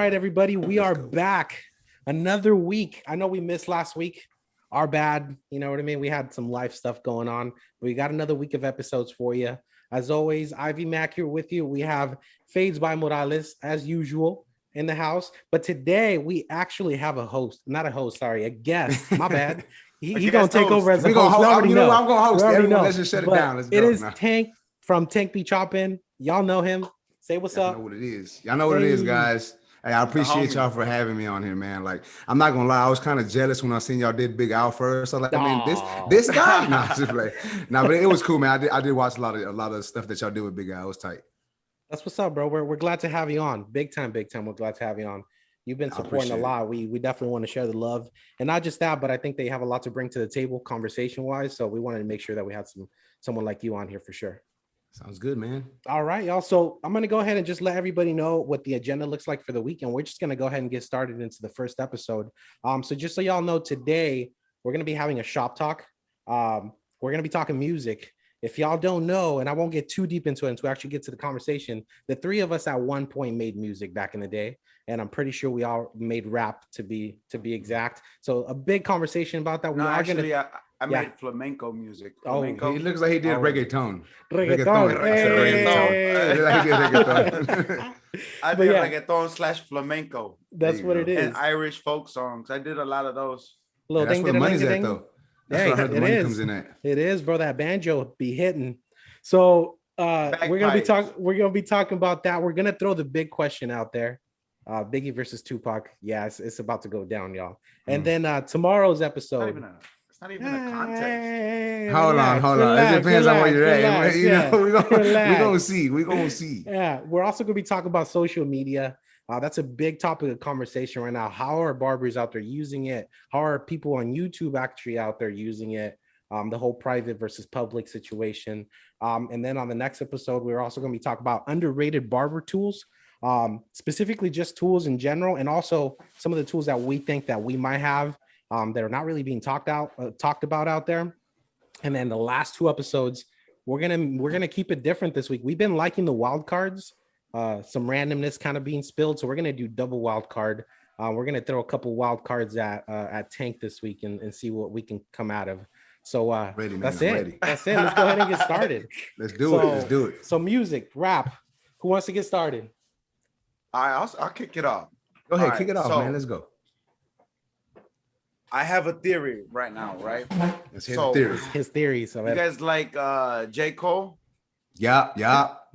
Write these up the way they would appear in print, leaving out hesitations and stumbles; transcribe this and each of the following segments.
right, everybody, we are back. Another week. I know we missed last week. Our bad. You know what I mean? We had some life stuff going on. We got another week of episodes for you. As always, Ivy Mac here with you. We have Fades by Morales, as usual, in the house. But today, we actually have a host. Not a host, sorry, a guest. My bad. He going to take over as a host. I'm going to host. Everyone, let's just shut it down. Let's go. It is now. Tank from Tank Be Choppin. Y'all know him. Say what's up. Y'all know what it is. Y'all know what it is, guys. Hey, I appreciate y'all for having me on here, man. Like, I'm not gonna lie, I was kind of jealous when I seen y'all did Big Al first. So like, I mean, this guy, but it was cool, man. I did watch a lot of stuff that y'all did with Big Al. It was tight. That's what's up, bro. We're glad to have you on. Big time. We're glad to have you on. You've been supporting a lot. We definitely want to share the love, and not just that, but I think they have a lot to bring to the table, conversation wise. So we wanted to make sure that we had someone like you on here for sure. Sounds good, man. All right, y'all. So I'm going to go ahead and just let everybody know what the agenda looks like for the weekend. We're just going to go ahead and get started into the first episode. So just so y'all know, today we're going to be having a shop talk. We're going to be talking music. If y'all don't know, and I won't get too deep into it until we actually get to the conversation, the three of us at one point made music back in the day. And I'm pretty sure we all made rap to be exact. So a big conversation about that. I made flamenco music. Flamenco. He looks like he did reggaeton. Reggaeton. I did reggaeton / flamenco. That's what it is. And Irish folk songs. I did a lot of those. That's where the money's at, though. That's where I heard the money comes in at. It is, bro. That banjo be hitting. So we're gonna be talking about that. We're gonna throw the big question out there. Biggie versus Tupac. Yeah, it's about to go down, y'all. And then tomorrow's episode. It's not even a contest. Hold on. It depends on where you're at. You know, we're gonna see. Yeah, we're also gonna be talking about social media. That's a big topic of conversation right now. How are barbers out there using it? How are people on YouTube actually out there using it? The whole private versus public situation. And then on the next episode, we're also gonna be talking about underrated barber tools. Specifically just tools in general, and also some of the tools that we think that we might have that are not really being talked about out there. And then the last two episodes, we're gonna keep it different this week. We've been liking the wild cards, some randomness kind of being spilled, so we're gonna do double wild card. We're gonna throw a couple wild cards at Tank this week and see what we can come out of. So that's it. Let's go ahead and get started. Let's do it. So music, rap. Who wants to get started? I'll kick it off. Go ahead, kick it off, man. Let's go. I have a theory right now, right? It's his theory. So you guys like J. Cole? Yeah.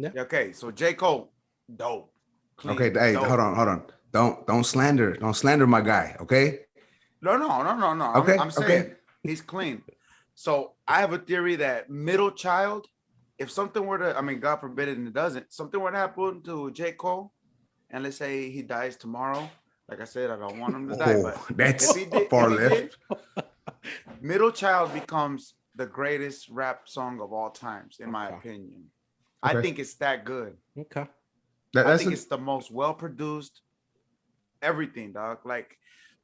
Okay, so J. Cole, dope. Clean, okay, hey, dope. Hold on. Don't slander my guy, okay? No. Okay. I'm saying he's clean. So I have a theory that middle child, if something were to, I mean, God forbid it and it doesn't, something were to happen to J. Cole, and let's say he dies tomorrow. Like I said, I don't want him to die, but that's far left. Middle Child becomes the greatest rap song of all times, in my opinion. Okay. I think it's that good. Okay. I think it's the most well-produced, everything, dog. Like,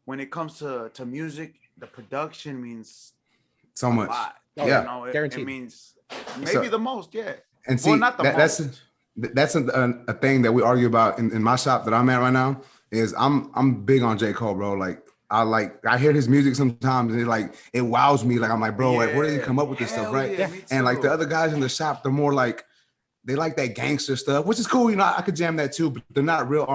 when it comes to music, the production means so much. Yeah, you know, it means maybe the most, yeah. And see, not the most. That's a thing that we argue about in my shop that I'm at right now. Is I'm big on J. Cole, bro. Like I hear his music sometimes and it wows me. Like I'm like, bro, like where did he come up with this stuff, right? Yeah, and like the other guys in the shop, they're more like they like that gangster stuff, which is cool. You know, I could jam that too, but they're not real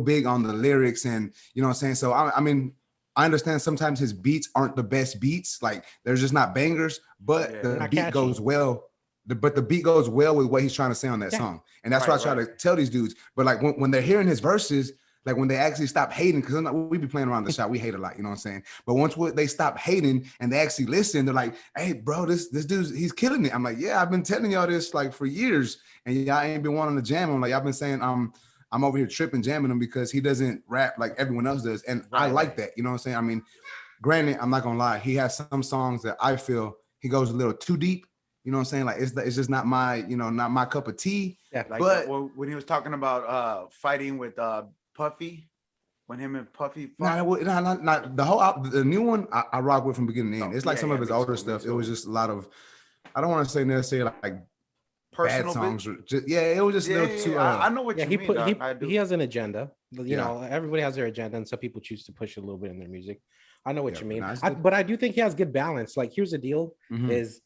big on the lyrics and you know what I'm saying. So I mean, I understand sometimes his beats aren't the best beats, like they're just not bangers, but the beat goes well. But the beat goes well with what he's trying to say on that song, and that's what I try to tell these dudes. But like when they're hearing his verses. Like when they actually stop hating, because we be playing around the shop, we hate a lot, you know what I'm saying? But once they stop hating and they actually listen, they're like, hey, bro, this dude, he's killing it. I'm like, yeah, I've been telling y'all this like for years, and y'all ain't been wanting to jam him. Like I've been saying, I'm over here tripping, jamming him because he doesn't rap like everyone else does, and I like that, you know what I'm saying? I mean, granted, I'm not gonna lie, he has some songs that I feel he goes a little too deep. You know what I'm saying? Like it's just not my cup of tea. Yeah, like but when he was talking about fighting with Puffy, when him and Puffy not the new one I rock with from beginning to end. It's like some of his older stuff. It was just a lot of, I don't want to say necessarily like bad personal songs. Just, yeah, it was just a little too. I know what Yeah, you mean, dog. I do. he has an agenda. You Yeah. know, everybody has their agenda, and some people choose to push a little bit in their music. I know what Yeah, you but mean. nah, it's good. But I do think he has good balance. Like, here's the deal: Mhm. is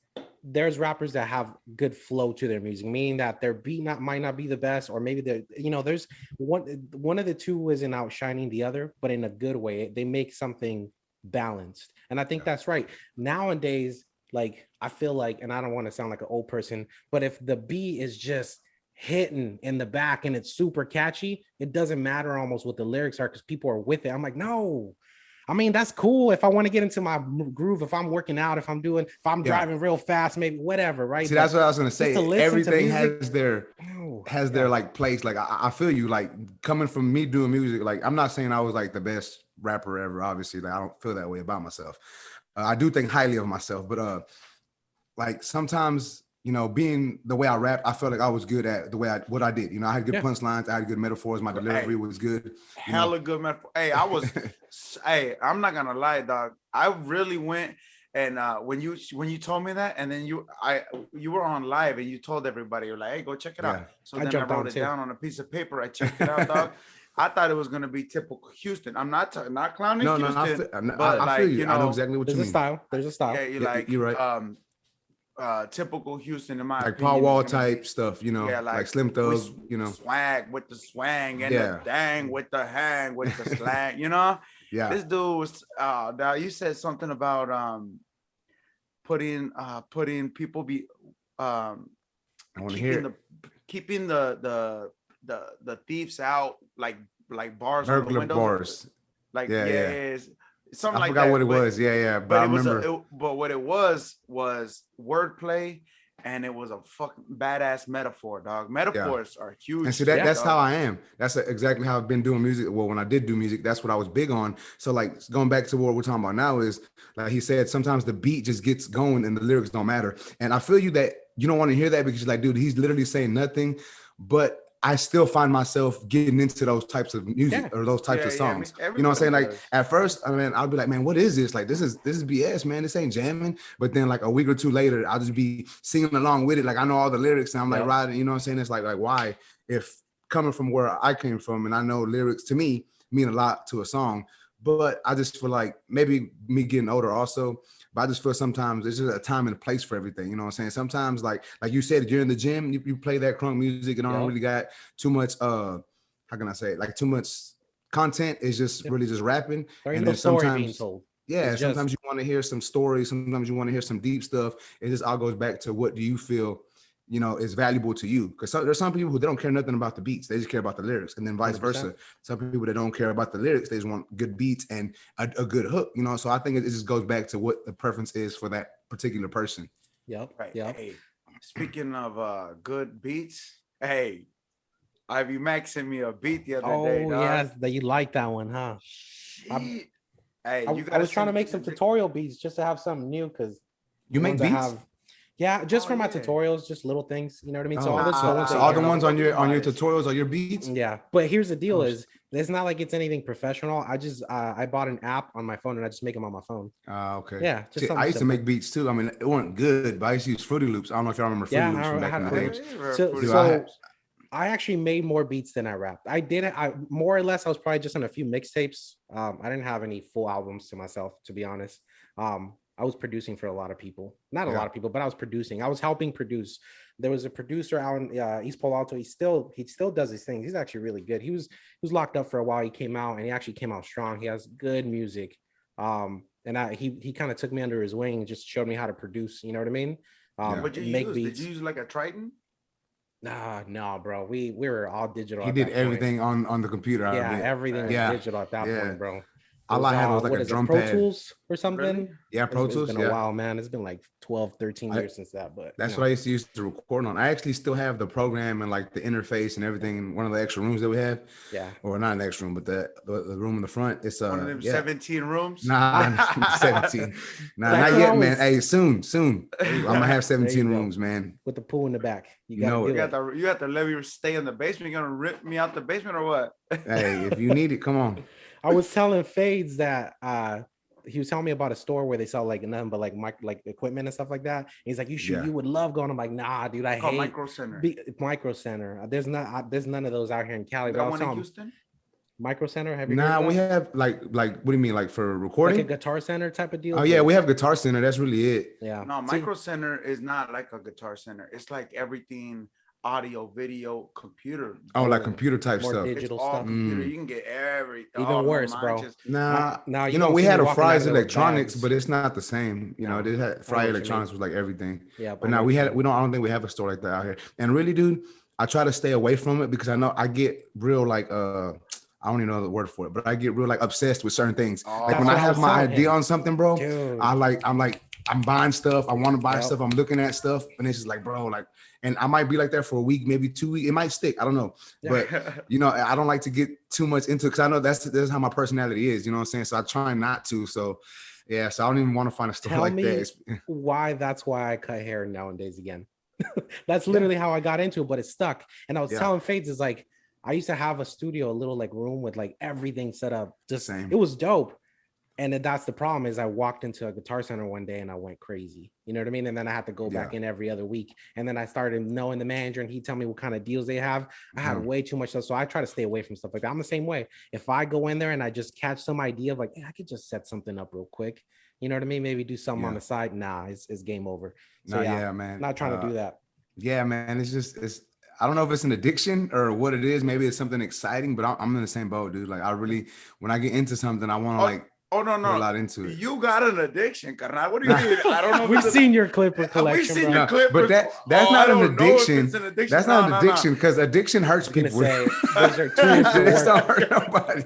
there's rappers that have good flow to their music, meaning that their beat might not be the best, or maybe they're, you know, there's one of the two isn't outshining the other, but in a good way. They make something balanced, and I think that's right. Nowadays, like, I feel like, and I don't want to sound like an old person, but if the beat is just hitting in the back and it's super catchy, it doesn't matter almost what the lyrics are because people are with it. I'm like, no. I mean, that's cool if I want to get into my groove, if I'm working out, if I'm driving real fast, maybe whatever, right? See, But that's what I was gonna say. to listen to Everything music, has their yeah. like place. Like I feel you. Like coming from me doing music, like I'm not saying I was like the best rapper ever. Obviously, like I don't feel that way about myself. I do think highly of myself, but like sometimes, you know, being the way I rap, I felt like I was good at the way what I did. You know, I had good punchlines, I had good metaphors, my delivery was good. Hella good metaphor. Hey, I was hey, I'm not gonna lie, dog. I really went and when you told me that, and then you were on live and you told everybody, you're like, hey, go check it out. So then I wrote it down on a piece of paper. I checked it out, dog. I thought it was gonna be typical Houston. I'm not clowning Houston, but I like, feel you. you know, I know exactly what you mean. There's a style. Yeah, you like you're right. Typical Houston, in my like opinion, Paul Wall type stuff, you know, yeah, like Slim Thug, you know, swag with the swang and the dang with the hang with the slang, you know. Yeah, this dude was now you said something about putting people be I want to hear keeping the thieves out, like bars on the burglar windows, bars, like yeah. Something I like forgot that. what it was. Yeah, but I remember. But what it was wordplay, and it was a fucking badass metaphor, dog. Metaphors are huge. And see that's how I am. That's exactly how I've been doing music. Well, when I did do music, that's what I was big on. So like going back to what we're talking about now is, like he said, sometimes the beat just gets going and the lyrics don't matter. And I feel you that you don't want to hear that because you're like, dude, he's literally saying nothing, but I still find myself getting into those types of music or those types of songs. I mean, you know what I'm saying? Like does. at first, I mean, I'll be like, man, what is this? Like, this is BS, man. This ain't jamming. But then like a week or two later, I'll just be singing along with it. Like I know all the lyrics and I'm like riding, you know what I'm saying? It's like why? If coming from where I came from and I know lyrics to me mean a lot to a song, but I just feel like maybe me getting older also, but I just feel sometimes there's just a time and a place for everything. You know what I'm saying? Sometimes like you said, you're in the gym, you play that crunk music and don't really got too much, how can I say it? Like too much content. Is just really just rapping. And then sometimes being told. Yeah, sometimes you want to hear some stories. Sometimes you want to hear some deep stuff. It just all goes back to what do you feel, you know, is valuable to you. Because there's some people who they don't care nothing about the beats. They just care about the lyrics. And then vice 100%. Versa. Some people that don't care about the lyrics, they just want good beats and a good hook, you know? So I think it just goes back to what the preference is for that particular person. Yep. Right. Yep. Hey, speaking of good beats, hey, Ivy Max sent me a beat the other day. Oh, yes. That you like that one, huh? Hey, I was trying to make some tutorial beats just to have something new because you make beats? Yeah, just for my tutorials, just little things. You know what I mean? So all the ones on your tutorials are your beats? Yeah, but here's the deal: is it's not like it's anything professional. I just I bought an app on my phone and I just make them on my phone. Okay. Yeah, just I used to make beats too. I mean, it weren't good, but I used to use Fruity Loops. I don't know if y'all remember Fruity Loops from back in the day. So I actually made more beats than I rapped. I more or less I was probably just on a few mixtapes. I didn't have any full albums to myself, to be honest. I was producing for a lot of people, not a lot of people, but I was producing. I was helping produce. There was a producer out in East Palo Alto. He still does these things. He's actually really good. He was locked up for a while. He came out and he actually came out strong. He has good music. And he kind of took me under his wing and just showed me how to produce. You know what I mean? What you make beats. Did you use like a Triton? No, bro. We were all digital. He did everything on the computer. Yeah, everything was digital at that point, bro. All I had was like a drum Pro pad. Tools or something. Really? Yeah, Pro Tools. It's been a while, man. It's been like 12, 13 years since that. But that's what I used to use to record on. I actually still have the program and like the interface and everything in one of the extra rooms that we have. Yeah. Or not an extra room, but the room in the front. It's one of them 17 rooms. Nah, 17. Nah, not yet, man. Hey, soon. I'm gonna have 17 rooms, man. With the pool in the back. You have to let me stay in the basement. You gonna rip me out the basement or what? Hey, if you need it, come on. I was telling Fades that he was telling me about a store where they sell like nothing but like equipment and stuff like that. And he's like, you would love going. I'm like, nah, dude, I hate Micro Center. Micro Center. There's none of those out here in Cali. Got one in Houston? Micro Center, have you heard of that? We have like what do you mean, like for recording? Like a Guitar Center type of deal? Oh yeah, we have Guitar Center. That's really it. Yeah. No, Micro Center is not like a Guitar Center. It's like everything audio, video, computer. Oh, like computer type more stuff. digital It's all stuff. computer. You can get everything. Even worse, bro. Nah, you don't we see had me a walking out Fry's there with Electronics, bags. but it's not the same. You know, they had Fry what you Electronics mean. was like everything. Yeah, But now I don't think we have a store like that out here. And really, dude, I try to stay away from it because I know I get real like I don't even know the word for it, but I get real like obsessed with certain things. Like when I have my idea on something, bro, Dude. I'm buying stuff. I want to buy stuff. I'm looking at stuff, and it's just like, bro, like, and I might be like that for a week, maybe 2 weeks. It might stick. I don't know, but you know, I don't like to get too much into it because I know that's how my personality is. You know what I'm saying? So I try not to. So yeah, so I don't even want to find a store Tell like me that. that's why I cut hair nowadays again. That's literally how I got into it, but it stuck. And I was telling Fades, is like, I used to have a studio, a little like room with like everything set up. Just Same. It was dope. And that's the problem is I walked into a Guitar Center one day and I went crazy. You know what I mean? And then I had to go back in every other week. And then I started knowing the manager and he'd tell me what kind of deals they have. I had way too much stuff. So I try to stay away from stuff like that. I'm the same way. If I go in there and I just catch some idea of like, hey, I could just set something up real quick. You know what I mean? Maybe do something on the side. Nah, it's game over. So man. Not trying to do that. Yeah, man. It's I don't know if it's an addiction or what it is. Maybe it's something exciting, but I'm in the same boat, dude. Like I really, when I get into something, I want to like. Oh no, put a lot into it. You got an addiction, carnal. What do you mean? I don't know. We've seen your Clipper collection. We've seen your Clippers, but that's not an addiction. That's not an addiction because addiction hurts people. Say, those are two This don't hurt nobody.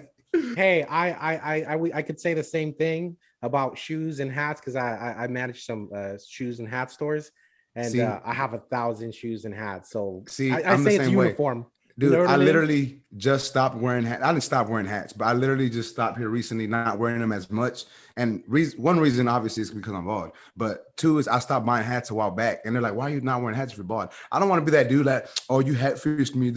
Hey, I could say the same thing about shoes and hats because I manage some shoes and hat stores, and I have 1,000 shoes and hats. So I say it's uniform. Dude, you know I literally just stopped wearing hats. I didn't stop wearing hats, but I literally just stopped here recently, not wearing them as much. And one reason, obviously, is because I'm bald. But two is I stopped buying hats a while back. And they're like, why are you not wearing hats if you're bald? I don't want to be that dude like, oh, you hat fished me.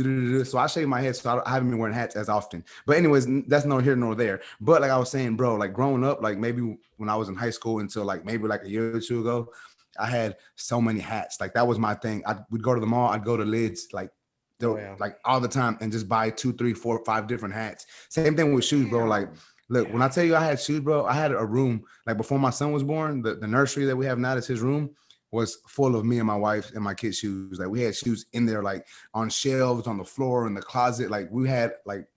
So I shave my head, so I haven't been wearing hats as often. But anyways, that's neither here nor there. But like I was saying, bro, like growing up, like maybe when I was in high school until like maybe like a year or two ago, I had so many hats. Like that was my thing. I would go to the mall. I'd go to Lids, like all the time and just buy 2, 3, 4, 5 different hats. Same thing with shoes, bro. Like, look, when I tell you I had shoes, bro, I had a room like before my son was born. The nursery that we have now, that's his room, was full of me and my wife and my kids' shoes. Like we had shoes in there, like on shelves, on the floor, in the closet. Like we had like.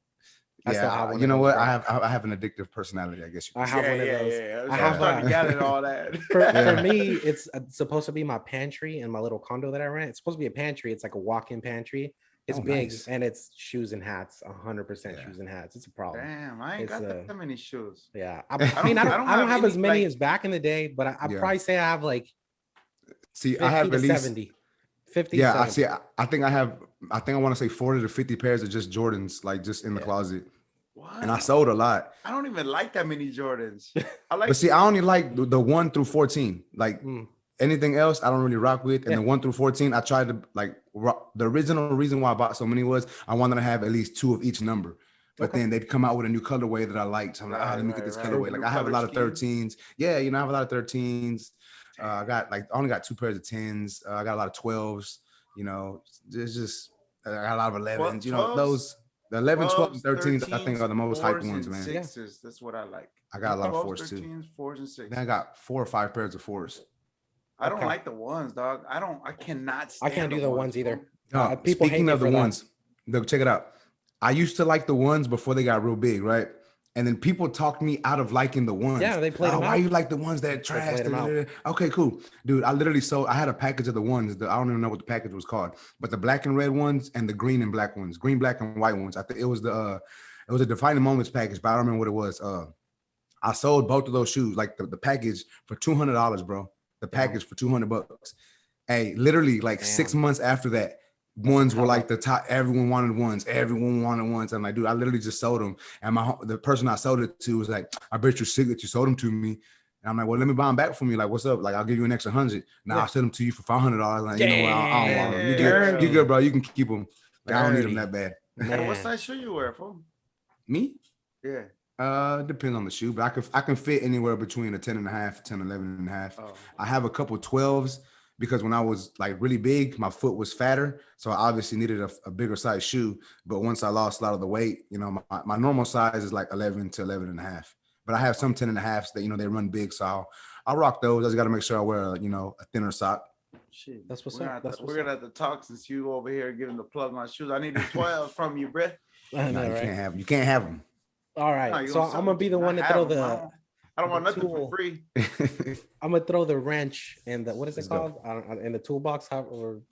You know what? I have an addictive personality, I guess. I have one of those. Yeah. I have starting to gather all that. For me, it's supposed to be my pantry in my little condo that I rent. It's supposed to be a pantry. It's like a walk-in pantry. It's big and it's shoes and hats, 100% shoes and hats. It's a problem. Damn, I ain't got that many shoes. Yeah, I mean, I don't have as many as back in the day, but I probably say I have like. See, I have at least 70. 50. Yeah, 70. I think I want to say 40 to 50 pairs of just Jordans, like just in the closet. What? And I sold a lot. I don't even like that many Jordans. I only like the 1 through 14. Like anything else, I don't really rock with. And the 1 through 14, I tried to like the original reason why I bought so many was I wanted to have at least 2 of each number. But then they'd come out with a new colorway that I liked. So I'm like, let me get this colorway. Like I have a lot of 13s. Yeah, I have a lot of 13s. I only got 2 pairs of 10s. I got a lot of 12s. There's just I got a lot of 11s. 12s, those the 11, 12, and 13s, I think are the most hyped ones, man. 6s, that's what I like. I got a lot of 4s 13s, too. 4s and 6s. Then I got 4 or 5 pairs of 4s. I don't like the ones, dog. I cannot stand I can't do the ones either. People speaking of the ones, check it out. I used to like the ones before they got real big, right? And then people talked me out of liking the ones. Yeah, they played them out. Why you like the ones that trash? Okay, cool. Dude, I literally sold, I had a package of the ones. I don't even know what the package was called, but the black and red ones and the green and black ones, green, black, and white ones. I think it was a Defining Moments package, but I don't remember what it was. I sold both of those shoes, like the package for $200, bro. The package for $200. Hey, literally like 6 months after that, ones were like the top. Everyone wanted ones. I'm like, dude, I literally just sold them. And the person I sold it to was like, I bet you're sick that you sold them to me. And I'm like, well, let me buy them back from you. Like, what's up? Like, I'll give you an extra 100. Now I'll sell them to you for $500. Like, you know what? I don't want them. You good, bro. You can keep them. Like, I don't need them that bad. And what size shoe you wear, fool? Me? Yeah. Depends on the shoe, but I can fit anywhere between a 10 and a half, 10, 11 and a half. Oh. I have a couple 12s because when I was like really big, my foot was fatter. So I obviously needed a bigger size shoe. But once I lost a lot of the weight, you know, my normal size is like 11 to 11 and a half. But I have some 10 and a halves that, you know, they run big. So I'll rock those. I just got to make sure I wear, you know, a thinner sock. Shit. That's what's we're up. We're gonna have to talk since you over here giving the plug on shoes. I need the 12 from you, Brett. I know, Nah, right? you can't have them. All right, No, you so gonna I'm sell gonna them be to the me. one to I throw have them. the. I don't want the nothing tool. for free. I'm gonna throw the wrench in the what is Let's it go. called? I don't, in the toolbox, however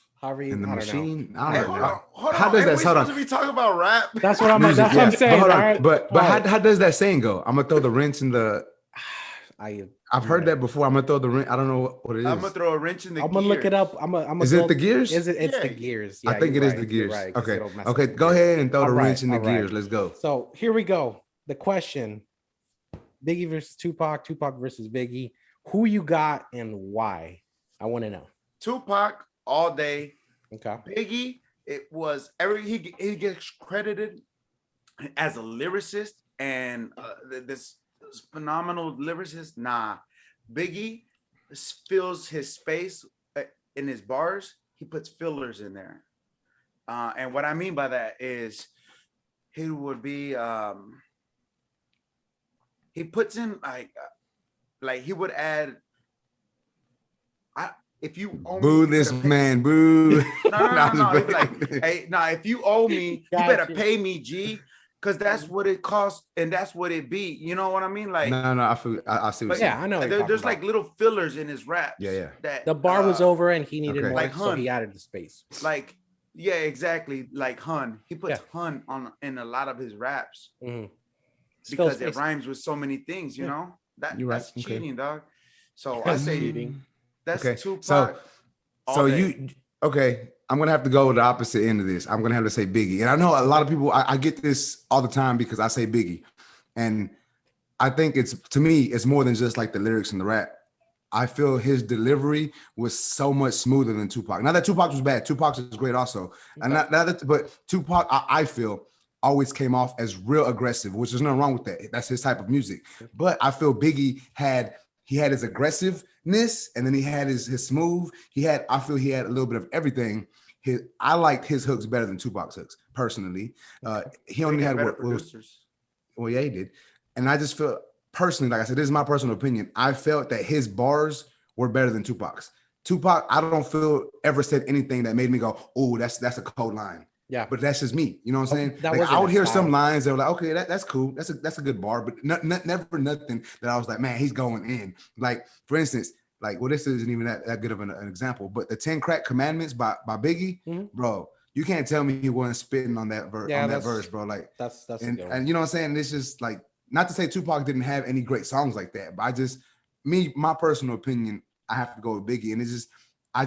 you. In the I don't know. machine. I Hey, don't know. hold How on. does Hey, that? we Hold supposed on. to be talking about rap. That's what I'm. Music, That's what I'm yeah. saying. Hold all on. right? But All right. how does that saying go? I'm gonna throw the wrench in the. I've heard that before. I'm gonna throw the wrench. I don't know what it is. I'm gonna throw a wrench in the I'm gonna look it gears. up. I'm gonna. Is it the gears? Is it? It's Yeah. the gears. I Yeah, think you're it is right, the gears. You're right, 'cause Okay. it'll mess Okay. up the Go gears. ahead and throw All the right, wrench in the all right. gears. Let's go. So here we go. The question: Biggie versus Tupac. Tupac versus Biggie. Who you got and why? I want to know. Tupac all day. Okay. Biggie, it was he gets credited as a lyricist and this phenomenal lyricist. Nah, Biggie fills his space in his bars. He puts fillers in there, and what I mean by that is he would be he puts in like he would add. If you owe me, Boo you this better pay- man. Boo. No. He'd be like, hey, nah, if you owe me, you better Gotcha. pay me, G, because that's what it costs and that's what it be. You know what I mean? Like, No. I feel. I see what but you're Yeah, saying. I know. What you're there's talking like little fillers in his raps. Yeah. That the bar was over and he needed okay. more, Like so Hun. he added the space. Like, yeah, exactly. Like Hun, he puts Yeah. Hun on in a lot of his raps Mhm. because Fill it space. rhymes with so many things. You Yeah. know You're right. that's Okay. cheating, dog. So I That's say cheating. that's Okay. Tupac. all So day. you okay? I'm gonna have to go with the opposite end of this. I'm gonna have to say Biggie, and I know a lot of people. I get this all the time because I say Biggie, and I think it's to me it's more than just like the lyrics and the rap. I feel his delivery was so much smoother than Tupac. Not that Tupac was bad. Tupac was great also, and not that. But Tupac, I feel always came off as real aggressive, which is nothing wrong with that. That's his type of music. But I feel Biggie had his aggressiveness, and then he had his smooth. I feel he had a little bit of everything. I liked his hooks better than Tupac's hooks personally. He only had better what was. producers. Well, yeah, he did. And I just feel personally, like I said, this is my personal opinion. I felt that his bars were better than Tupac's. Tupac, I don't feel ever said anything that made me go, "Oh, that's a cold line." Yeah. But that's just me. You know what I'm saying? That Like, wasn't I would his hear some style. lines that were like, "Okay, that's cool. That's a good bar," but never nothing that I was like, "Man, he's going in." Like, for instance, like, well, this isn't even that good of an example, but the 10 Crack Commandments by Biggie, bro. You can't tell me he wasn't spitting on that verse, bro. Like, that's and you know what I'm saying? It's just like, not to say Tupac didn't have any great songs like that, but my personal opinion, I have to go with Biggie, and I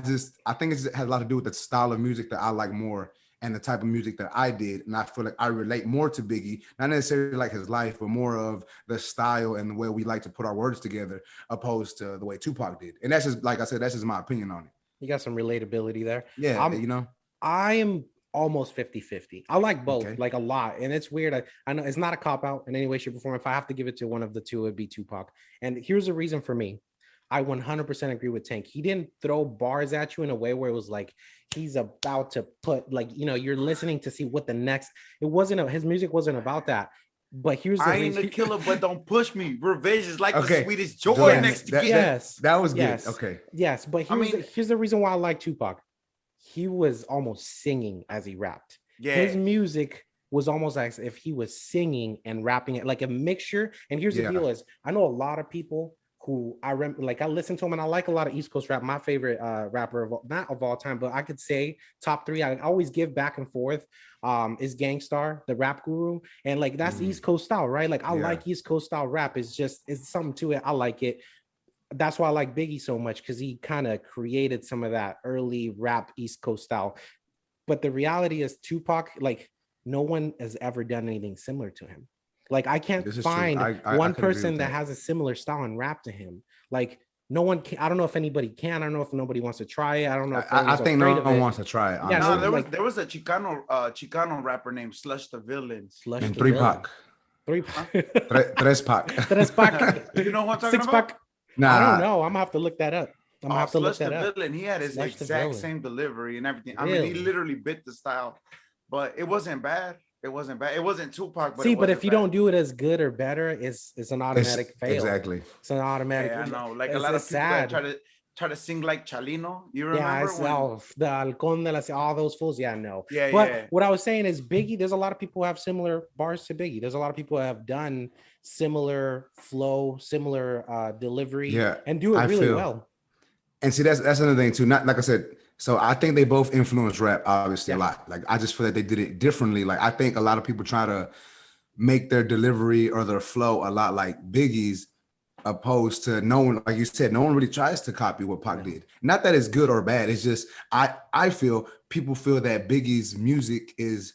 think it has a lot to do with the style of music that I like more and the type of music that I did, and I feel like I relate more to Biggie, not necessarily like his life, but more of the style and the way we like to put our words together, opposed to the way Tupac did. And that's just, like I said, that's just my opinion on it. You got some relatability there. Yeah, you know. I am almost 50-50. I like both, Okay. like a lot. And it's weird. I know it's not a cop-out in any way, shape, or form. If I have to give it to one of the two, it'd be Tupac. And here's the reason for me. I 100% agree with Tank. He didn't throw bars at you in a way where it was like he's about to put, like, you know, you're listening to see what the next. His music wasn't about that. But here's the I ain't reason. a killer, but don't push me. Revenge is like Okay. the sweetest joy Jordan, next to that was good. Yes. Okay. Yes, but here's the reason why I like Tupac. He was almost singing as he rapped. Yeah. His music was almost like if he was singing and rapping it, like a mixture. And here's the deal is, I know a lot of people who I listen to him, and I like a lot of East Coast rap. My favorite rapper not of all time, but I could say top 3. I always give back and forth. Is Gangstar, the rap guru, and like that's East Coast style, right? Like I like East Coast style rap. It's something to it. I like it. That's why I like Biggie so much, because he kind of created some of that early rap East Coast style. But the reality is, Tupac, like, no one has ever done anything similar to him. Like, I can't find one person that has a similar style and rap to him. Like, no one can. I don't know if anybody can. I don't know if nobody wants to try it. I don't know. If I think no one wants to try it. Yeah, no, there was a Chicano rapper named Slush the Villain. And 3 Pac. Three Tres Pac. Tres Pac. You know what I'm talking Six about? Pac. Nah, I don't know. I'm gonna have to look that up. I'm gonna have to look Slush that the up. Villain, he had his Slush the exact Villain. same delivery and everything. I mean, he Really? literally bit the style, but it wasn't bad. It wasn't bad. It wasn't Tupac, but See, it but wasn't if you bad. don't do it as good or better, it's an automatic fail. Exactly. It's an automatic. Yeah, I know. Like a it's- lot of it's people that sad. try to sing like Chalino. You Yeah, remember? it's all the Halcón de las, all those fools. Yeah, no. Yeah, But yeah. what I was saying is Biggie, there's a lot of people who have similar bars to Biggie. There's a lot of people who have done similar flow, similar delivery, Yeah, and do it I really feel. well. And see, that's another thing too. Not like I said. So I think they both influence rap obviously a Yeah. lot. Like I just feel that they did it differently. Like I think a lot of people try to make their delivery or their flow a lot like Biggie's, opposed to no one, like you said, no one really tries to copy what Pac did. Not that it's good or bad. It's just I feel people feel that Biggie's music is,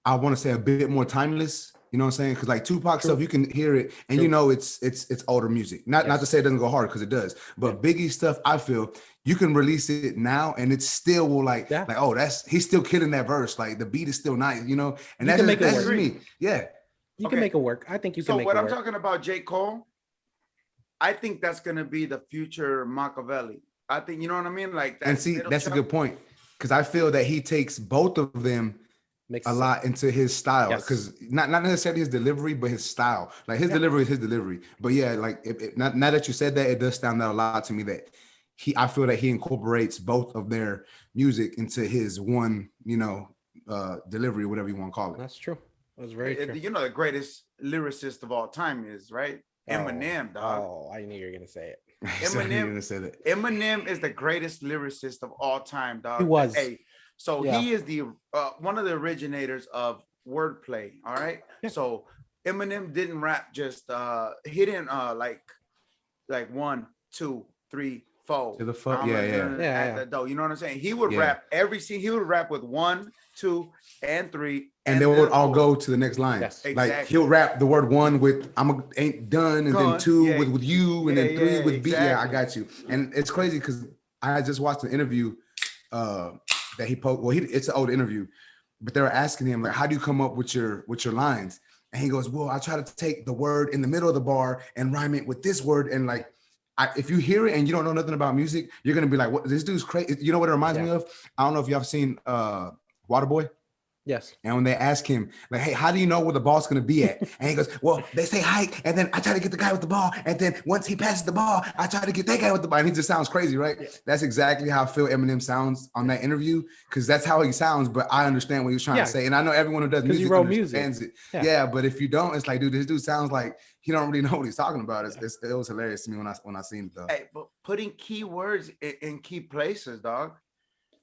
I want to say, a bit more timeless. You know what I'm saying? Because like Tupac stuff, you can hear it and True. you know it's older music. Not to say it doesn't go hard, because it does. But Biggie stuff, I feel you can release it now and it still will like oh, he's still killing that verse. Like the beat is still nice, you know. And You can make it that's work. just me. Yeah. You can make it work. I think you can So make what it I'm work. talking about, J. Cole, I think that's gonna be the future Machiavelli. I think, you know what I mean? Like that. And see, that's a good point, because I feel that he takes both of them a lot into his style, because not necessarily his delivery, but his style. Like his delivery is his delivery. But yeah, like now that you said that, it does stand out a lot to me that I feel that he incorporates both of their music into his one, you know, delivery, or whatever you want to call it. That's true. That's very true. You know, the greatest lyricist of all time is, right? Eminem, dog. Oh, I knew you were gonna say it. Eminem is the greatest lyricist of all time, dog. He was. Hey, so he is the one of the originators of wordplay. All right. Yeah. So Eminem didn't rap just he didn't like 1, 2, 3, 4. To the fuck, you know what I'm saying? He would rap he would rap with 1, 2, and 3. And they would all go to the next line. Yes, like exactly. He'll rap the word 1 with ain't done, and then 2 with you, and then 3 with B. Yeah, I got you. And it's crazy because I just watched an interview that he posted. Well, it's an old interview, but they were asking him like, how do you come up with your lines? And he goes, well, I try to take the word in the middle of the bar and rhyme it with this word. And like, if you hear it and you don't know nothing about music, you're gonna be like, what, this dude's crazy. You know what it reminds me of? I don't know if y'all have seen Waterboy. Yes. And when they ask him, like, hey, how do you know where the ball's going to be at? And he goes, well, they say hike, and then I try to get the guy with the ball. And then once he passes the ball, I try to get that guy with the ball. And he just sounds crazy, right? Yeah. That's exactly how I feel Eminem sounds on that interview, because that's how he sounds. But I understand what he's trying to say. And I know everyone who does music understands it. Yeah, but if you don't, it's like, dude, this dude sounds like he don't really know what he's talking about. It was hilarious to me when I seen it, though. Hey, but putting key words in key places, dog.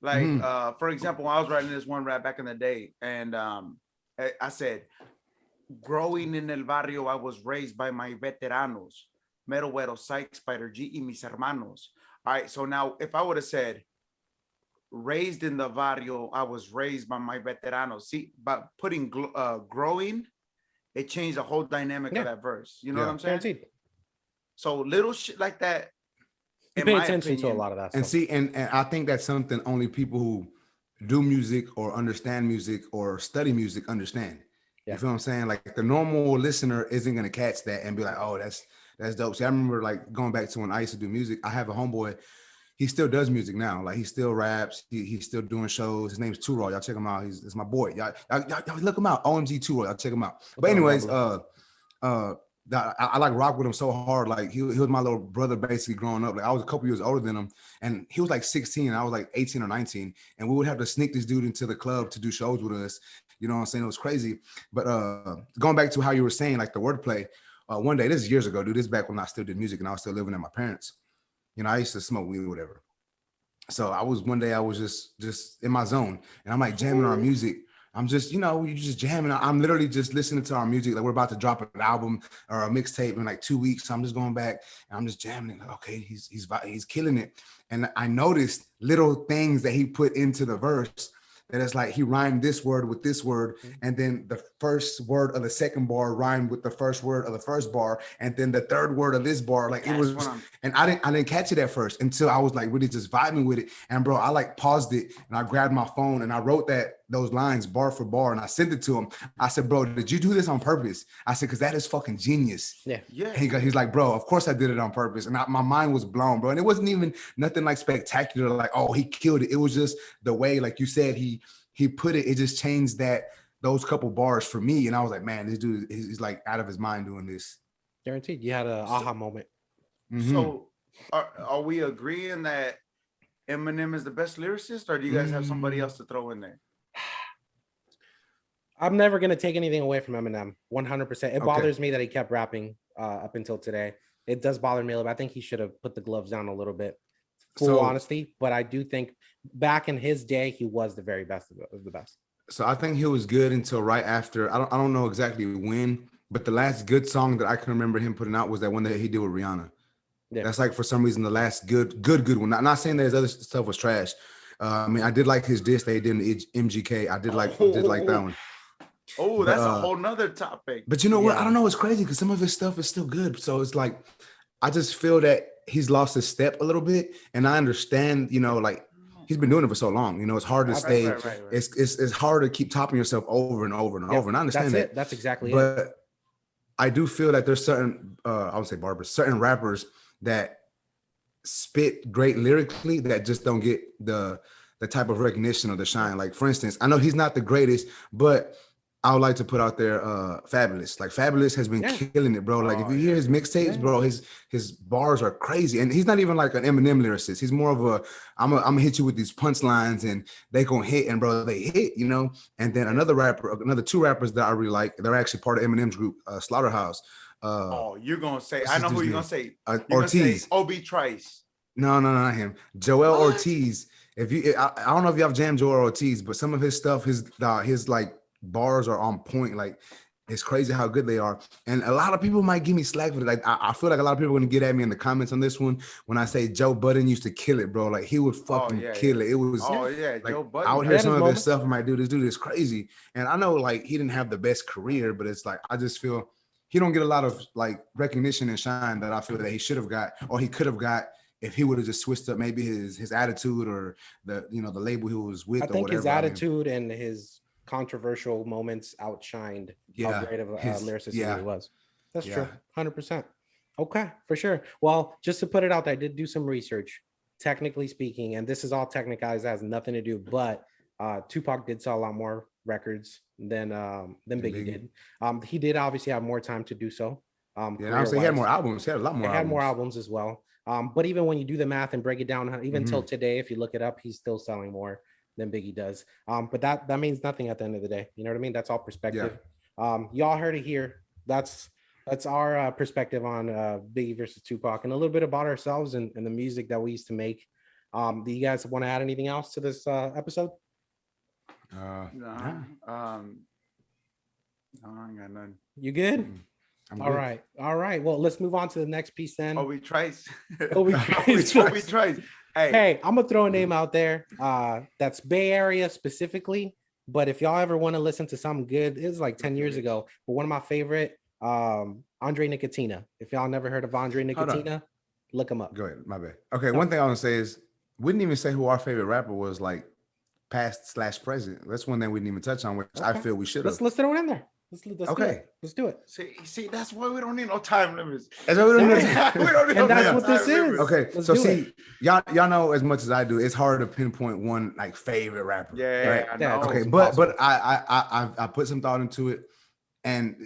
Like, for example, I was writing this one rap back in the day, and I said, growing in el barrio, I was raised by my veteranos, Mero Güero, Psych, Spider G, y mis hermanos. All right, so now if I would have said, raised in the barrio, I was raised by my veteranos. See, by putting growing, it changed the whole dynamic of that verse. You know what I'm saying? Guaranteed. So little shit like that. You pay attention to a lot of that stuff. And see, and I think that's something only people who do music or understand music or study music understand. Yeah. You feel what I'm saying? Like the normal listener isn't gonna catch that and be like, oh, that's dope. See, I remember like going back to when I used to do music. I have a homeboy, he still does music now. Like he still raps, he's still doing shows. His name's Two Roy. Y'all check him out. He's my boy. Y'all look him out. OMG Two Roy. Y'all check him out. But anyways, I like rock with him so hard. Like he was my little brother basically growing up. Like I was a couple years older than him, and he was like 16 and I was like 18 or 19, and we would have to sneak this dude into the club to do shows with us. You know what I'm saying? It was crazy. But going back to how you were saying, like the wordplay, one day, this is years ago, dude, this is back when I still did music and I was still living at my parents. You know, I used to smoke weed or whatever. So one day I was just in my zone, and I'm like jamming our music. I'm just, you know, you just jamming. I'm literally just listening to our music. Like we're about to drop an album or a mixtape in like 2 weeks. So I'm just going back and I'm just jamming it. Like, okay, he's killing it. And I noticed little things that he put into the verse that it's like he rhymed this word with this word, and then the first word of the second bar rhymed with the first word of the first bar, and then the third word of this bar. Like it was, and I didn't catch it at first until I was like really just vibing with it. And bro, I like paused it and I grabbed my phone and I wrote that those lines bar for bar, and I sent it to him. I said, bro, did you do this on purpose? I said, because that is fucking genius. Yeah. He's like, bro, of course I did it on purpose. And my mind was blown, bro. And it wasn't even nothing like spectacular, like, oh, he killed it. It was just the way, like you said, he put it, it just changed those couple bars for me. And I was like, man, this dude is like out of his mind doing this. Guaranteed. You had an aha moment. Mm-hmm. So are we agreeing that Eminem is the best lyricist, or do you guys have somebody else to throw in there? I'm never going to take anything away from Eminem. 100%. It bothers me that he kept rapping up until today. It does bother me a little bit. I think he should have put the gloves down a little bit, full honesty. But I do think back in his day, he was the very best of the best. So I think he was good until right after. I don't know exactly when, but the last good song that I can remember him putting out was that one that he did with Rihanna. Yeah. That's like, for some reason, the last good one. Not saying that his other stuff was trash. I mean, I did like his diss that he did in MGK. I did like that one. Oh, that's a whole nother topic. But you know what? I don't know. It's crazy because some of his stuff is still good. So it's like, I just feel that he's lost his step a little bit. And I understand, you know, like, he's been doing it for so long. You know, it's hard to stay. Right. It's hard to keep topping yourself over and over and over. And I understand that. That's exactly but it. I do feel that there's certain, I would say barbers, certain rappers that spit great lyrically that just don't get the type of recognition or the shine. Like, for instance, I know he's not the greatest, but I would like to put out there Fabulous. Like, Fabulous has been killing it, bro. Like, if you hear his mixtapes, bro, his bars are crazy. And he's not even like an Eminem lyricist. He's more of I'm gonna hit you with these punchlines and they gonna hit, and bro, they hit, you know. And then another two rappers that I really like, they're actually part of Eminem's group, Slaughterhouse. You're gonna say, I know who you're gonna say. Ortiz. Obi Trice. No, not him. Joel Ortiz. If you, I don't know if you have jammed Joel Ortiz, but some of his stuff, his like bars are on point. Like, it's crazy how good they are. And a lot of people might give me slack for it. Like, I feel like a lot of people are gonna get at me in the comments on this one when I say Joe Budden used to kill it, bro. Like, he would fucking kill it. It was like, Joe Budden. I would hear some of this stuff and my dude, this dude is crazy. And I know, like, he didn't have the best career, but it's like, I just feel he don't get a lot of like recognition and shine that I feel that he should have got, or he could have got, if he would have just switched up maybe his attitude or the label he was with. I think his attitude and his controversial moments outshined how great of a lyricist he really was. That's true. 100%. Okay, for sure. Well, just to put it out there, I did do some research. Technically speaking, and this is all technicalized, has nothing to do, but Tupac did sell a lot more records than Biggie did. He did obviously have more time to do so. Honestly, he had more albums. He had a lot more. He had more albums as well. But even when you do the math and break it down, even till today, if you look it up, he's still selling more than Biggie does. But that means nothing at the end of the day. You know what I mean? That's all perspective. Y'all heard it here. That's our perspective on Biggie versus Tupac, and a little bit about ourselves and the music that we used to make. Do you guys want to add anything else to this episode? No, I ain't got none. You good? All right. Well, let's move on to the next piece then. Obi Trice. Obi Trice. Hey, I'm gonna throw a name out there. That's Bay Area specifically. But if y'all ever want to listen to something good, it was like 10 years ago. But one of my favorite, Andre Nicotina. If y'all never heard of Andre Nicotina, look him up. Go ahead. My bad. Okay. One thing I want to say is we didn't even say who our favorite rapper was, like past/present. That's one thing we didn't even touch on, which I feel we should have. Let's throw it in there. Let's do it. See, that's why we don't need no time limits. That's why we don't need and that's what this is. Okay, so see, y'all know as much as I do, it's hard to pinpoint one like favorite rapper. Yeah, right? I know. Okay, but I put some thought into it, and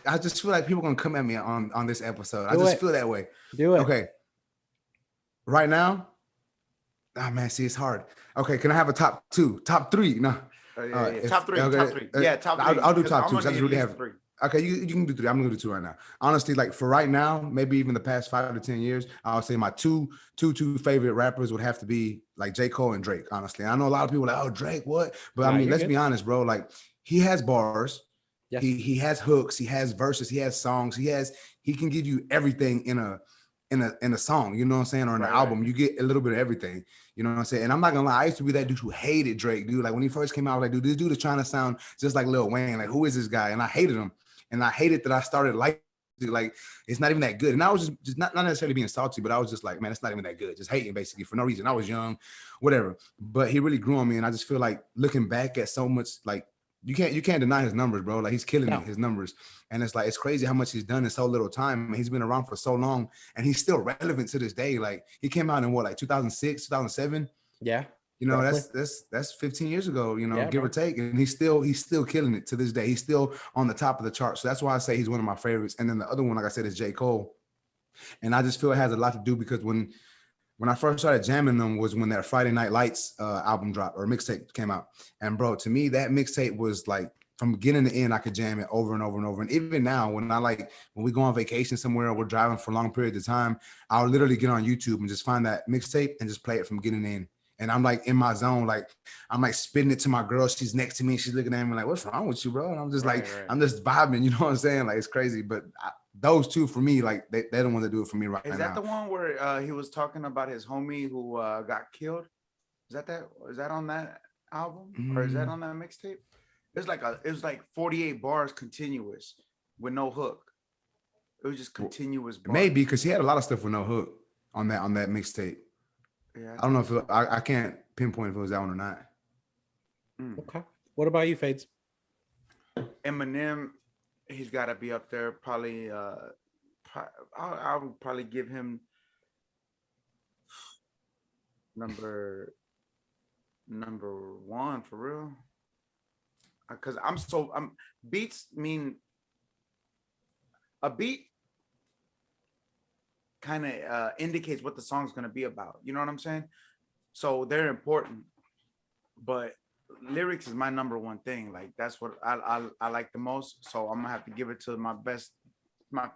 I just feel like people are gonna come at me on this episode. I just feel that way. Do it. Okay. Right now, man, see, it's hard. Okay, can I have a top three? No. Top three. Top three. I'll do top two. I just really have three. Okay, you can do three. I'm gonna do two right now. Honestly, like for right now, maybe even the past 5 to 10 years, I'll say my two favorite rappers would have to be like J. Cole and Drake. Honestly, I know a lot of people are like, oh, Drake, what? But I mean, let's be honest, bro. Like he has bars. Yes. He has hooks. He has verses. He has songs. He can give you everything in a song, you know what I'm saying, or in an album. You get a little bit of everything, you know what I'm saying. And I'm not gonna lie, I used to be that dude who hated Drake, dude. Like when he first came out, I was like, dude, this dude is trying to sound just like Lil Wayne. Like, who is this guy? And I hated him, and I hated that I started liking like it's not even that good. And I was just not necessarily being salty, but I was just like, man, it's not even that good. Just hating basically for no reason. I was young, whatever. But he really grew on me, and I just feel like looking back at so much, like you can't deny his numbers, bro. Like he's killing me, his numbers, and it's like it's crazy how much he's done in so little time. And he's been around for so long, and he's still relevant to this day. Like he came out in what, like 2006, 2007. Yeah. You know, definitely. that's 15 years ago, you know, Yeah, give bro. or take. And he's still killing it to this day. He's still on the top of the chart. So that's why I say he's one of my favorites. And then the other one, like I said, is J. Cole. And I just feel it has a lot to do because when I first started jamming them was when that Friday Night Lights album dropped or mixtape came out. And bro, to me, that mixtape was like from beginning to end, I could jam it over and over and over. And even now, when we go on vacation somewhere or we're driving for long periods of time, I'll literally get on YouTube and just find that mixtape and just play it from beginning to end. And I'm like in my zone, like I'm like spitting it to my girl. She's next to me. She's looking at me like, "What's wrong with you, bro?" And I'm just Right, like, right. I'm just vibing. You know what I'm saying? Like it's crazy. But those two for me, like they're the ones that do it for me right now. Is that the one where he was talking about his homie who got killed? Is that on that album or is that on that mixtape? It was like 48 bars continuous with no hook. It was just continuous bars. Maybe because he had a lot of stuff with no hook on that mixtape. Yeah, I don't know if I can't pinpoint if it was that one or not. Okay. What about you, Fades? Eminem, he's got to be up there. Probably, I would probably give him number one for real. Because beats mean a beat kind of indicates what the song's going to be about. You know what I'm saying? So they're important, but lyrics is my number one thing. Like that's what I like the most. So I'm gonna have to give it to my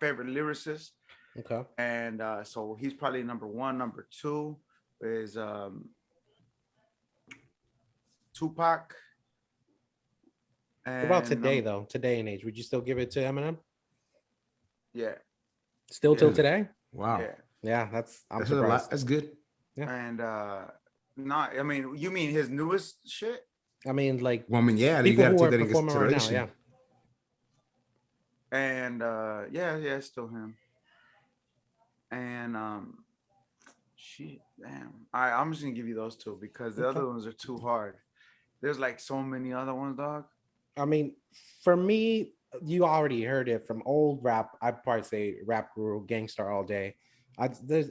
favorite lyricist. Okay. And so he's probably number one. Number two is Tupac. What about today, though? Today and age, would you still give it to Eminem? Yeah. Still till today? Wow. Yeah. Yeah, that's a lot. surprised. That's good. Yeah. And not. I mean, you mean his newest shit? I mean, like, Well, I mean, yeah, you people got to who take are that into performing right now, consideration. Yeah. And yeah, it's still him. And shit, damn. All right, I'm just gonna give you those two because the other ones are too hard. There's like so many other ones, dog. I mean, for me, you already heard it from old rap. I'd probably say Rap Guru, Gangstar all day.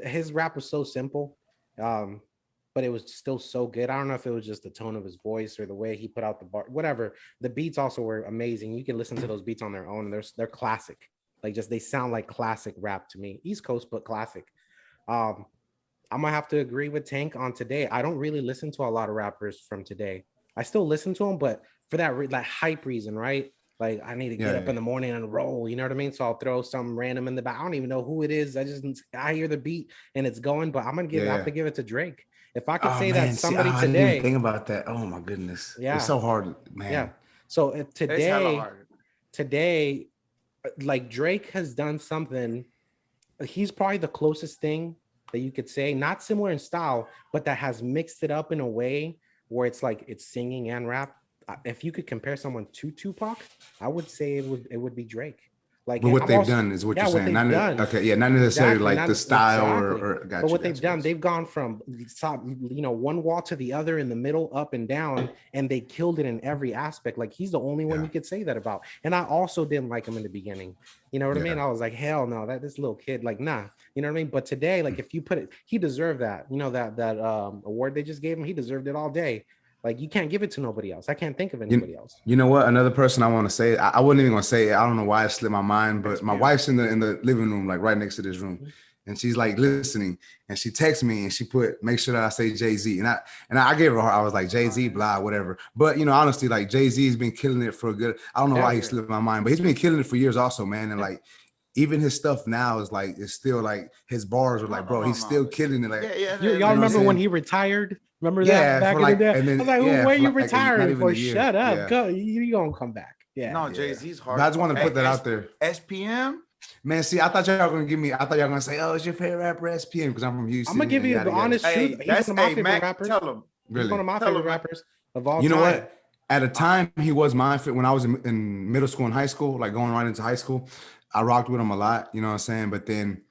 His rap was so simple, but it was still so good. I don't know if it was just the tone of his voice or the way he put out the bar, whatever. The beats also were amazing. You can listen to those beats on their own. They're classic. Like they sound like classic rap to me. East Coast, but classic. I'm gonna have to agree with Tank on today. I don't really listen to a lot of rappers from today. I still listen to them, but for that hype reason, right? Like I need to get up in the morning and roll, you know what I mean? So I'll throw some random in the back. I don't even know who it is. I hear the beat and it's going, but I'm gonna have to give it to Drake. If I could say that somebody today, I didn't even think about that. Oh my goodness. Yeah. It's so hard, man. Yeah. So if today, like Drake has done something, he's probably the closest thing that you could say, not similar in style, but that has mixed it up in a way where it's like it's singing and rap. If you could compare someone to Tupac, I would say it would be Drake. Like, but what they've done is what you're saying. Not necessarily like the style or but what they've done, they've gone from one wall to the other, in the middle, up and down, and they killed it in every aspect. Like he's the only one you could say that about. And I also didn't like him in the beginning. You know what I mean? I was like, hell no, this little kid, like, nah. You know what I mean? But today, like, if you put it, he deserved that. You know, that award they just gave him, he deserved it all day. Like you can't give it to nobody else. I can't think of anybody else. You know what? Another person I want to say, I wasn't even gonna say it. I don't know why it slipped my mind, but my wife's in the living room, like right next to this room, and she's like listening, and she texts me and she make sure that I say Jay-Z, and I gave her a heart. I was like Jay-Z, blah, whatever. But honestly, like Jay-Z has been killing it for a good. I don't know why he slipped my mind, but he's been killing it for years also, man. And like even his stuff now is like it's still like his bars are like, bro, he's still killing it. Like y'all remember when he retired? Remember that back in the day? I was like, where are you retiring for? Shut up. Go, you gonna come back. Yeah. No, Jay-Z's hard. I just want to put that out there. SPM? Man, see, I thought y'all were gonna say, oh, it's your favorite rapper, SPM, because I'm from Houston. I'm gonna give you the honest truth. He's one of my favorite rappers. Tell him. He's one of my favorite rappers of all time. You know what? At a time, he was my favorite when I was in middle school and high school, like going right into high school. I rocked with him a lot, you know what I'm saying? But then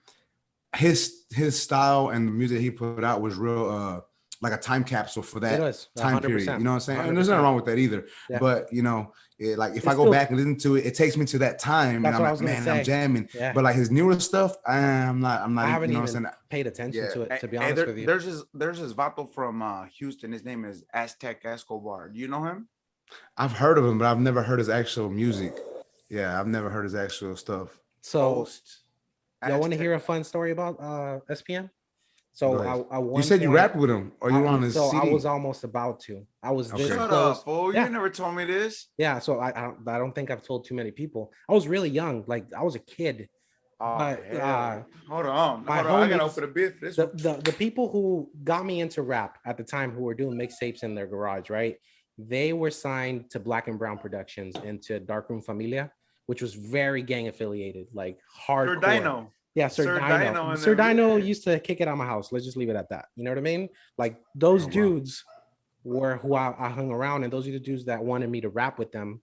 his style and the music he put out was real like a time capsule for It that was time period. 100%. You know what I'm saying? And there's nothing wrong with that either. Yeah. But you know, like if It's I go still- back and listen to it, it takes me to that time, That's and what I I'm was like, gonna man, I'm say. jamming. Yeah. But like his newer stuff, I'm not. I haven't you know even what I'm saying? paid attention Yeah. to it, to be Hey, honest with you. there's this vato from Houston. His name is Aztec Escobar. Do you know him? I've heard of him, but I've never heard his actual music. Yeah, I've never heard his actual stuff. So Post. y'all want to Aztec. hear a fun story about SPM? Go So ahead. I You one said you point- rapped with him, or you were on his so CD? I was almost about to. I was this Okay. Shut close. up, fool! Yeah. You never told me this. Yeah, so I don't think I've told too many people. I was really young, like I was a kid. Oh, But, hell. Hold on. my I gotta homies- open a beer for this The, one. the people who got me into rap at the time, who were doing mixtapes in their garage, right? They were signed to Black and Brown Productions into Darkroom Familia, which was very gang affiliated, like hardcore. Sir Dino. Yeah, Sir, Sir Dino. Dino and Sir them, Dino yeah. used to kick it out my house. Let's just leave it at that. You know what I mean? Like those Oh, wow. dudes were who I hung around, and those are the dudes that wanted me to rap with them.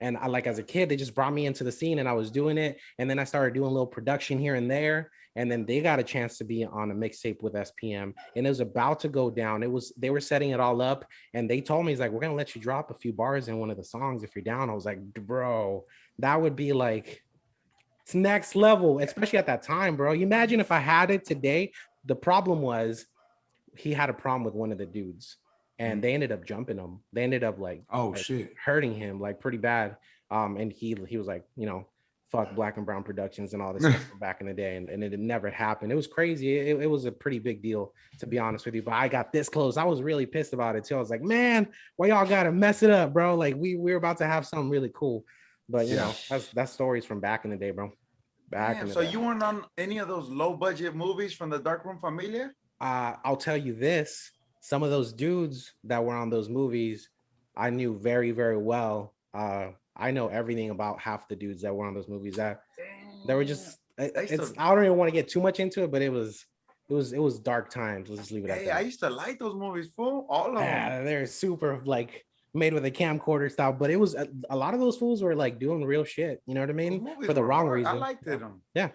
And I, like, as a kid, they just brought me into the scene and I was doing it. And then I started doing a little production here and there. And then they got a chance to be on a mixtape with SPM, and it was about to go down. They were setting it all up, and they told me, he's like, we're gonna let you drop a few bars in one of the songs if you're down. I was like, bro, that would be like, it's next level, especially at that time, bro. You imagine if I had it today. The problem was he had a problem with one of the dudes, and they ended up jumping him. They ended up like, Oh like, shit. hurting him like pretty bad. And he was like, you know, fuck Black and Brown Productions and all this stuff from back in the day, and it had never happened. It was crazy. It was a pretty big deal, to be honest with you. But I got this close. I was really pissed about it too. I was like, man, why y'all gotta mess it up, bro? Like we were about to have something really cool. But you know, that's stories from back in the day, bro. Back in the So day. you weren't on any of those low budget movies from the Darkroom Familia? I'll tell you this: some of those dudes that were on those movies, I knew very, very well. I know everything about half the dudes that were on those movies. That they were just. It's. I don't even want to get too much into it, but it was dark times. Let's just leave it at Hey, that. I used to like those movies, fool. All of them. Yeah, they're super like made with a camcorder style, but it was a lot of those fools were like doing real shit. You know what I Those mean? movies For the were wrong hard. reason. I liked them. Yeah.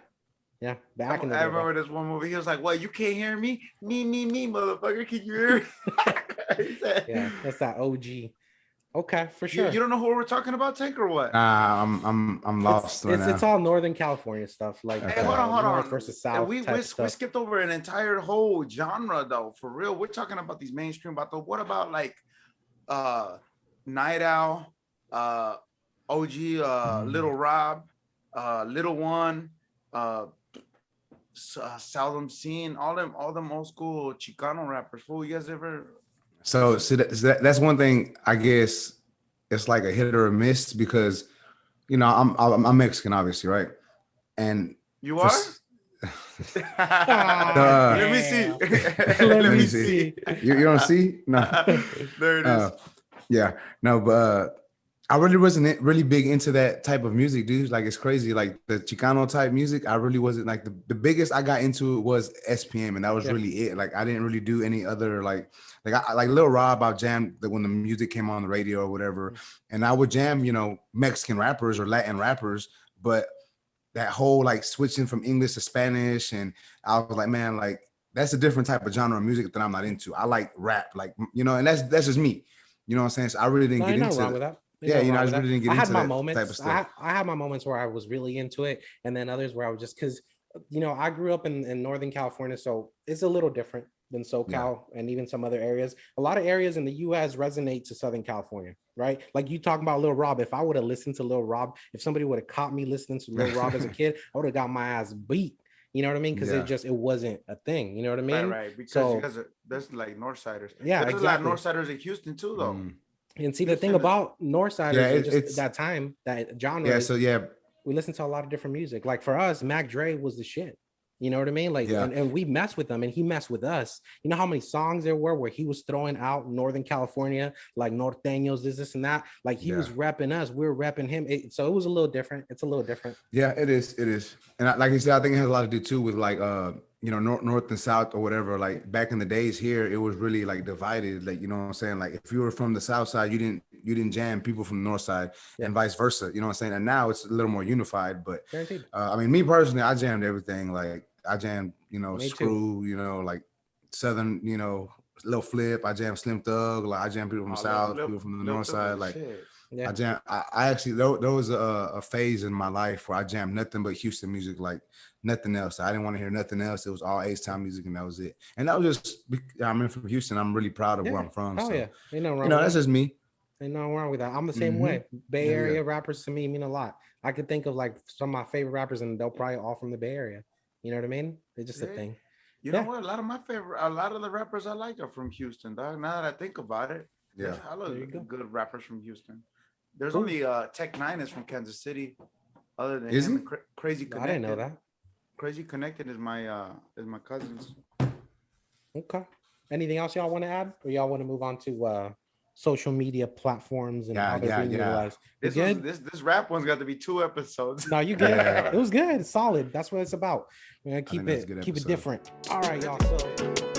Back in the day. I bro. remember this one movie. He was like, "What? You can't hear me? Me, motherfucker. Can you hear me?" He said, Yeah, that's that OG. Okay, for sure. You don't know who we're talking about, Tank, or what? I'm lost right now. It's all Northern California stuff, like Hey, Hey, hold on. North versus South. We type stuff. skipped over an entire whole genre though. For real, we're talking about these mainstream. But what about like Night Owl, OG, Little Rob, Little One, Seldom Seen, all them old school Chicano rappers. Fool, you guys ever? So that's one thing, I guess. It's like a hit or a miss because, you know, I'm Mexican, obviously, right? And You are? Ah, Let me see. Let me see. You don't see? No. There it is. Yeah, no, but I really wasn't really big into that type of music, dude. Like, it's crazy. Like the Chicano type music, I really wasn't. Like the biggest I got into was SPM, and that was really it. Like I didn't really do any other like I like Lil Rob. I jammed when the music came on the radio or whatever, and I would jam, you know, Mexican rappers or Latin rappers, but that whole like switching from English to Spanish, and I was like, man, like that's a different type of genre of music that I'm not into. I like rap, like, you know, and that's just me. You know what I'm saying? So I really didn't get into wrong with that. Yeah, you know, I just really didn't get I had into my that moments. type of stuff. I had my moments where I was really into it, and then others where I was just, because, you know, I grew up in Northern California, so it's a little different than SoCal and even some other areas. A lot of areas in the U.S. resonate to Southern California, right? Like you talking about Lil Rob. If I would have listened to Lil Rob, if somebody would have caught me listening to Lil Rob as a kid, I would have got my ass beat. You know what I mean? Because it wasn't a thing. You know what I mean? Right. Because So- you guys are, there's like Northsiders. Yeah, there's exactly. a lot of Northsiders in Houston too, though. And see, the thing Houston is- about Northsiders, Yeah, and just it's- that time, that genre, Yeah, is so yeah, we listen to a lot of different music. Like for us, Mac Dre was the shit. You know what I mean? Like, Yeah. and we messed with him, and he messed with us. You know how many songs there were where he was throwing out Northern California, like norteños, this and that. Like he was repping us, we were repping him. So it was a little different. It's a little different. yeah, it is. And like you said, I think it has a lot to do too with like you know, north and south or whatever. Like back in the days here, it was really like divided. Like, you know what I'm saying? Like if you were from the south side, you didn't didn't jam people from the north side Yeah. and vice versa. You know what I'm saying? And now it's a little more unified. But Guaranteed. I mean, me personally, I jammed everything. Like I jammed, you know, Me too. Screw, you know, like Southern, you know, Lil Flip. I jammed Slim Thug. Like I jammed people from the south, people from the north side. Like Yeah. I actually there was a phase in my life where I jammed nothing but Houston music, like nothing else. I didn't want to hear nothing else. It was all H-Town music, and that was it. And that was just I'm from Houston. I'm really proud of where I'm from. Oh so, yeah, ain't no wrong. you know, with that's that. just me. Ain't nothing wrong with that. I'm the same way. Bay Area rappers to me mean a lot. I could think of like some of my favorite rappers, and they'll probably all from the Bay Area. You know what I mean? They're just a thing. You know what? A lot of the rappers I like are from Houston, dog. Now that I think about it, Yeah, I love good rappers from Houston. There's Cool. only Tech Nine is from Kansas City. Other than Is him, he? and Crazy Connected. I didn't know that. Crazy Connected is my cousins. Okay. Anything else y'all want to add, or y'all want to move on to social media platforms and how they're being utilized? This rap one's got to be 2 episodes. No, you get it. It was good. It's solid. That's what it's about. We're gonna keep it different. All right, y'all. So